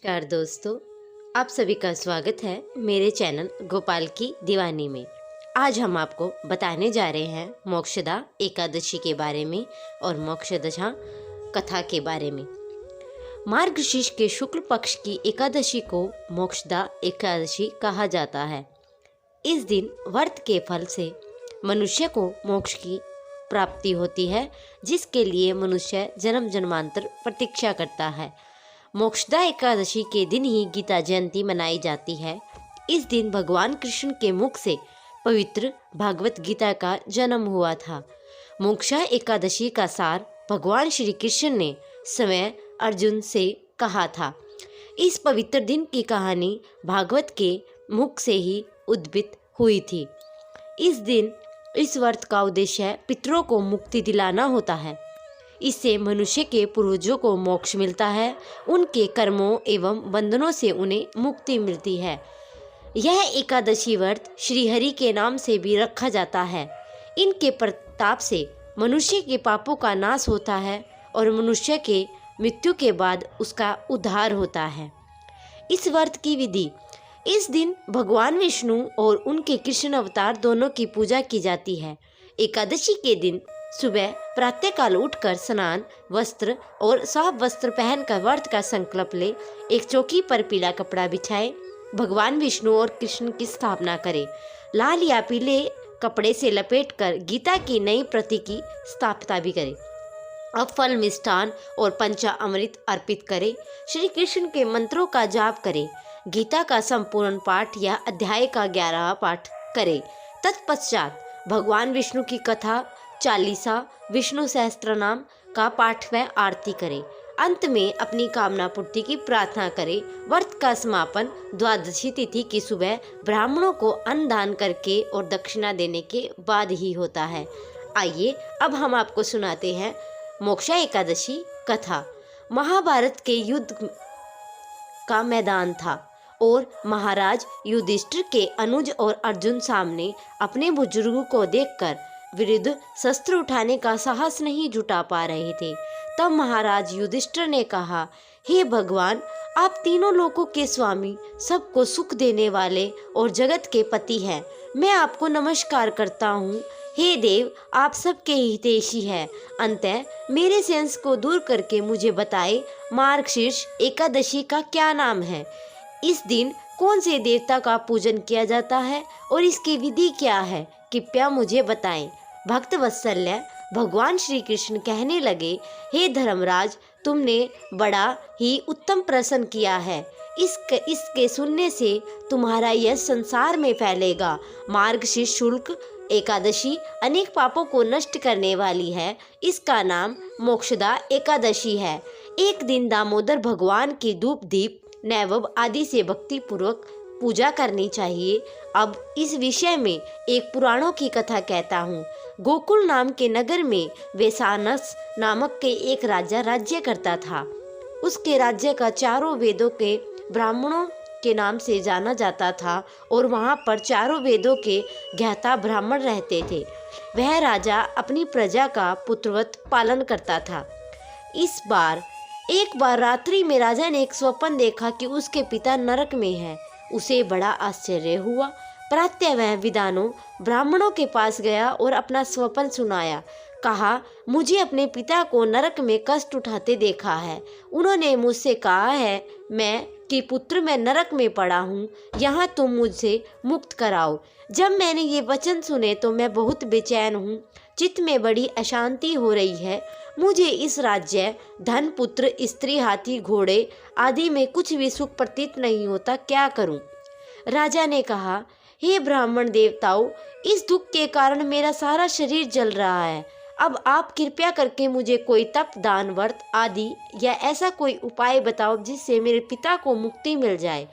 नमस्कार दोस्तों, आप सभी का स्वागत है मेरे चैनल गोपाल की दीवानी में। आज हम आपको बताने जा रहे हैं मोक्षदा एकादशी के बारे में और मोक्षदा कथा के बारे में। मार्गशीर्ष के शुक्ल पक्ष की एकादशी को मोक्षदा एकादशी कहा जाता है। इस दिन व्रत के फल से मनुष्य को मोक्ष की प्राप्ति होती है, जिसके लिए मनुष्य जन्म जन्मांतर प्रतीक्षा करता है। मोक्षदा एकादशी के दिन ही गीता जयंती मनाई जाती है। इस दिन भगवान कृष्ण के मुख से पवित्र भागवत गीता का जन्म हुआ था। मोक्षा एकादशी का सार भगवान श्री कृष्ण ने स्वयं अर्जुन से कहा था। इस पवित्र दिन की कहानी भागवत के मुख से ही उद्भित हुई थी। इस दिन इस व्रत का उद्देश्य पितरों को मुक्ति दिलाना होता है। इससे मनुष्य के पूर्वजों को मोक्ष मिलता है, उनके कर्मों एवं बंधनों से उन्हें मुक्ति मिलती है। यह एकादशी व्रत श्रीहरि के नाम से भी रखा जाता है। इनके प्रताप से मनुष्य के पापों का नाश होता है और मनुष्य के मृत्यु के बाद उसका उद्धार होता है। इस व्रत की विधि: इस दिन भगवान विष्णु और उनके कृष्ण अवतार दोनों की पूजा की जाती है। एकादशी के दिन सुबह प्रातःकाल उठकर स्नान, वस्त्र और साफ वस्त्र पहनकर व्रत का संकल्प ले। एक चौकी पर पीला कपड़ा बिछाए, भगवान विष्णु और कृष्ण की स्थापना करें। लाल या पीले कपड़े से लपेटकर गीता की नई प्रति की स्थापना भी करें। अब फल, मिष्ठान और पंचामृत अर्पित करें। श्री कृष्ण के मंत्रों का जाप करें। गीता का संपूर्ण पाठ या अध्याय का 11वां पाठ करें। तत्पश्चात भगवान विष्णु की कथा, चालीसा, विष्णु सहस्त्र नाम का पाठ व आरती करें। अंत में अपनी कामना पूर्ति की प्रार्थना करें। व्रत का समापन द्वादशी तिथि की सुबह ब्राह्मणों को अन्न दान करके और दक्षिणा देने के बाद ही होता है। आइए अब हम आपको सुनाते हैं मोक्षा एकादशी कथा। महाभारत के युद्ध का मैदान था और महाराज युधिष्ठिर के अनुज और अर्जुन सामने अपने बुजुर्गों को देखकर विरुद्ध शस्त्र उठाने का साहस नहीं जुटा पा रहे थे। तब महाराज युधिष्ठिर ने कहा, हे भगवान, आप तीनों लोकों के स्वामी, सबको सुख देने वाले और जगत के पति हैं। मैं आपको नमस्कार करता हूँ। हे देव, आप सबके हितैषी हैं। अतः मेरे से अंश को दूर करके मुझे बताए, मार्गशीर्ष एकादशी का क्या नाम है? इस दिन कौन से देवता का पूजन किया जाता है और इसकी विधि क्या है? कृपया मुझे बताएं। भक्त वत्सल्य भगवान श्री कृष्ण कहने लगे, हे धर्मराज, तुमने बड़ा ही उत्तम प्रश्न किया है। इसके सुनने से तुम्हारा यश संसार में फैलेगा। मार्गशीर्ष शुक्ल एकादशी अनेक पापों को नष्ट करने वाली है। इसका नाम मोक्षदा एकादशी है। एक दिन दामोदर भगवान की धूप, दीप, नैवेद्य आदि से भक्ति पूर्वक पूजा करनी चाहिए। अब इस विषय में एक पुराणों की कथा कहता हूँ। गोकुल नाम के नगर में वैशानस नामक के एक राजा राज्य करता था। उसके राज्य का चारों वेदों के ब्राह्मणों के नाम से जाना जाता था और वहाँ पर चारों वेदों के ज्ञाता ब्राह्मण रहते थे। वह राजा अपनी प्रजा का पुत्रवत पालन करता था। एक बार रात्रि में राजा ने एक स्वप्न देखा कि उसके पिता नरक में हैं। उसे बड़ा आश्चर्य हुआ। प्रातः वह विद्वानों ब्राह्मणों के पास गया और अपना स्वप्न सुनाया। कहा, मुझे अपने पिता को नरक में कष्ट उठाते देखा है। उन्होंने मुझसे कहा है कि पुत्र मैं नरक में पड़ा हूँ, यहाँ तुम मुझसे मुक्त कराओ। जब मैंने ये वचन सुने तो मैं बहुत बेचैन हूँ। चित्त में बड़ी अशांति हो रही है। मुझे इस राज्य, धन, पुत्र, स्त्री, हाथी, घोड़े आदि में कुछ भी सुख प्रतीत नहीं होता। क्या करूं? राजा ने कहा, हे ब्राह्मण देवताओं, इस दुख के कारण मेरा सारा शरीर जल रहा है। अब आप कृपया करके मुझे कोई तप, दान, व्रत आदि या ऐसा कोई उपाय बताओ जिससे मेरे पिता को मुक्ति मिल जाए।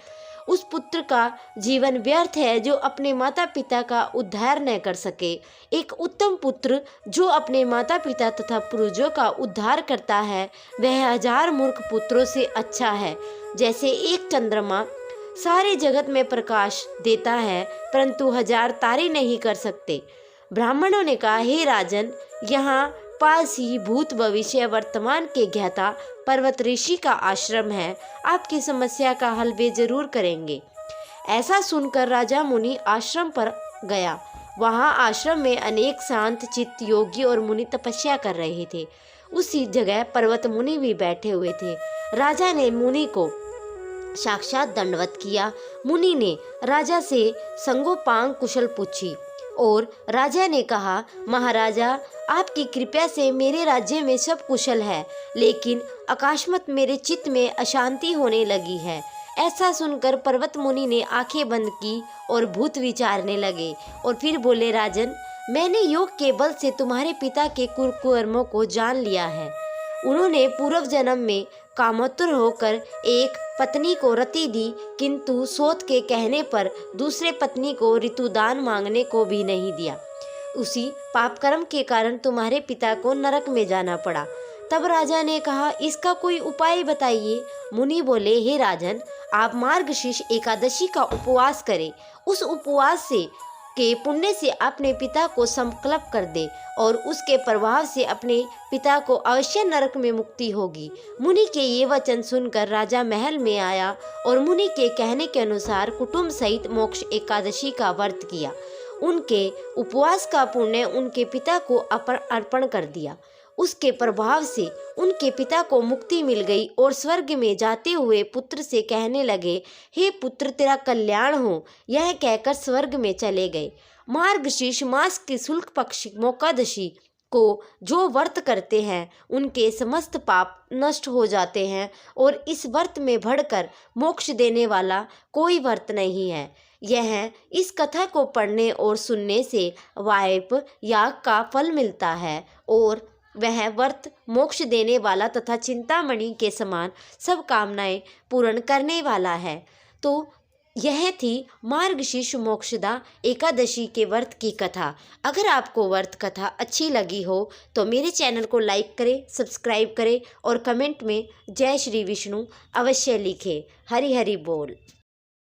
उस पुत्र का जीवन व्यर्थ है जो अपने माता पिता का उद्धार न कर सके। एक उत्तम पुत्र जो अपने माता पिता तथा पूर्वजों का उद्धार करता है, वह 1000 मूर्ख पुत्रों से अच्छा है। जैसे एक चंद्रमा सारे जगत में प्रकाश देता है, परंतु 1000 तारे नहीं कर सकते। ब्राह्मणों ने कहा, हे राजन, यहाँ पास ही भूत भविष्य वर्तमान के ज्ञाता पर्वत ऋषि का आश्रम है, आपकी समस्या का हल वे जरूर करेंगे। ऐसा सुनकर राजा मुनि आश्रम पर गया। वहाँ आश्रम में अनेक शांत चित्त योगी और मुनि तपस्या कर रहे थे। उसी जगह पर्वत मुनि भी बैठे हुए थे। राजा ने मुनि को साक्षात दंडवत किया। मुनि ने राजा से संगोपांग कुशल पूछी और राजा ने कहा, महाराजा, आपकी कृपा से मेरे राज्य में सब कुशल है, लेकिन अकस्मात मेरे चित्त में अशांति होने लगी है। ऐसा सुनकर पर्वत मुनि ने आंखें बंद की और भूत विचारने लगे और फिर बोले, राजन, मैंने योग के बल से तुम्हारे पिता के कुकर्मों को जान लिया है। उन्होंने पूर्व जन्म में कामोत्तर होकर एक पत्नी को रति दी, किंतु सोत के कहने पर दूसरे पत्नी को ऋतुदान मांगने को भी नहीं दिया। उसी पाप कर्म के कारण तुम्हारे पिता को नरक में जाना पड़ा। तब राजा ने कहा, इसका कोई उपाय बताइए। मुनि बोले, हे राजन, आप मार्गशीर्ष एकादशी का उपवास करें। उस उपवास के पुण्य से अपने पिता को संकल्प कर दे और उसके प्रभाव से अपने पिता को अवश्य नरक में मुक्ति होगी। मुनि के ये वचन सुनकर राजा महल में आया और मुनि के कहने के अनुसार कुटुंब सहित मोक्ष एकादशी का व्रत किया। उनके उपवास का पुण्य उनके पिता को अर्पण कर दिया। उसके प्रभाव से उनके पिता को मुक्ति मिल गई और स्वर्ग में जाते हुए पुत्र से कहने लगे, हे पुत्र, तेरा कल्याण हो। यह कहकर स्वर्ग में चले गए। मार्गशीर्ष मास के शुक्ल पक्ष मोकादशी को जो व्रत करते हैं उनके समस्त पाप नष्ट हो जाते हैं और इस व्रत में बढ़कर मोक्ष देने वाला कोई व्रत नहीं है। यह इस कथा को पढ़ने और सुनने से वायप याग का फल मिलता है और वह व्रत मोक्ष देने वाला तथा चिंतामणि के समान सब कामनाएं पूर्ण करने वाला है। तो यह थी मार्गशीर्ष मोक्षदा एकादशी के व्रत की कथा। अगर आपको व्रत कथा अच्छी लगी हो तो मेरे चैनल को लाइक करें, सब्सक्राइब करें और कमेंट में जय श्री विष्णु अवश्य लिखें। हरि हरि बोल।